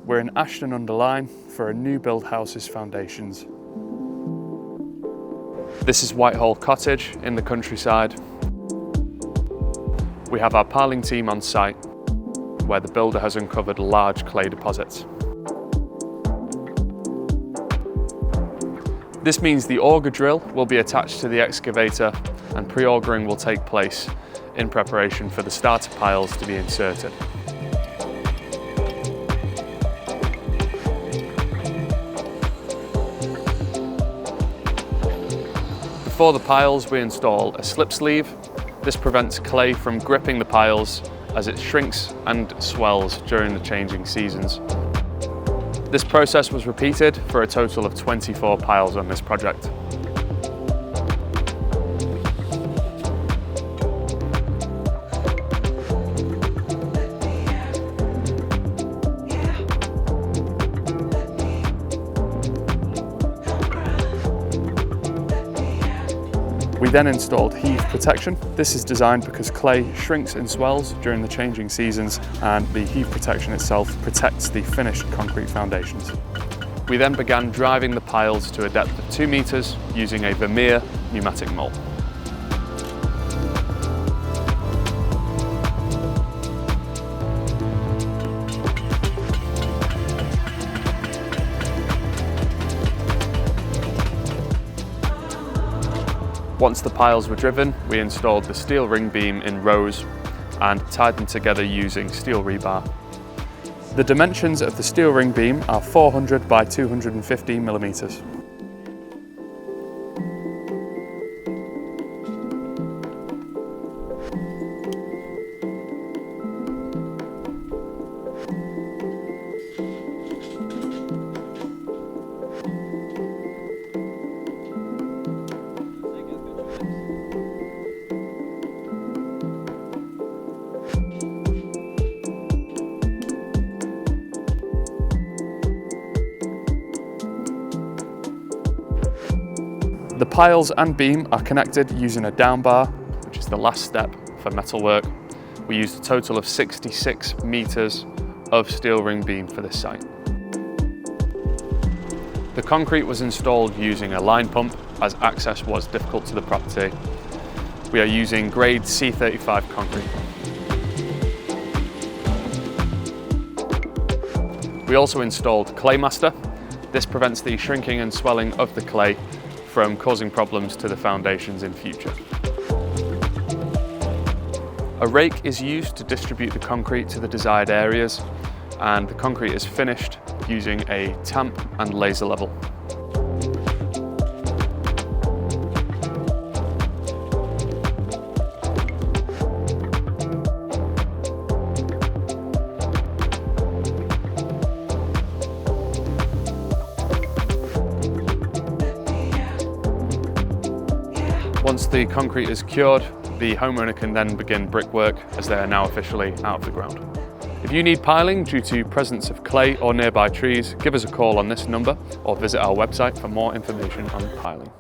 We're in Ashton-under-Lyne for a new build house's foundations. This is Whitehall Cottage in the countryside. We have our piling team on site, where the builder has uncovered large clay deposits. This means the auger drill will be attached to the excavator and pre-augering will take place in preparation for the starter piles to be inserted. Before the piles, we install a slip sleeve. This prevents clay from gripping the piles as it shrinks and swells during the changing seasons. This process was repeated for a total of 24 piles on this project. We then installed heave protection. This is designed because clay shrinks and swells during the changing seasons, and the heave protection itself protects the finished concrete foundations. We then began driving the piles to a depth of 2 meters using a Vermeer pneumatic mold. Once the piles were driven, we installed the steel ring beam in rows and tied them together using steel rebar. The dimensions of the steel ring beam are 400 by 250 millimeters. The piles and beam are connected using a down bar, which is the last step for metalwork. We used a total of 66 meters of steel ring beam for this site. The concrete was installed using a line pump as access was difficult to the property. We are using grade C35 concrete. We also installed Claymaster. This prevents the shrinking and swelling of the clay from causing problems to the foundations in future. A rake is used to distribute the concrete to the desired areas, and the concrete is finished using a tamp and laser level. Once the concrete is cured, the homeowner can then begin brickwork as they are now officially out of the ground. If you need piling due to presence of clay or nearby trees, give us a call on this number or visit our website for more information on piling.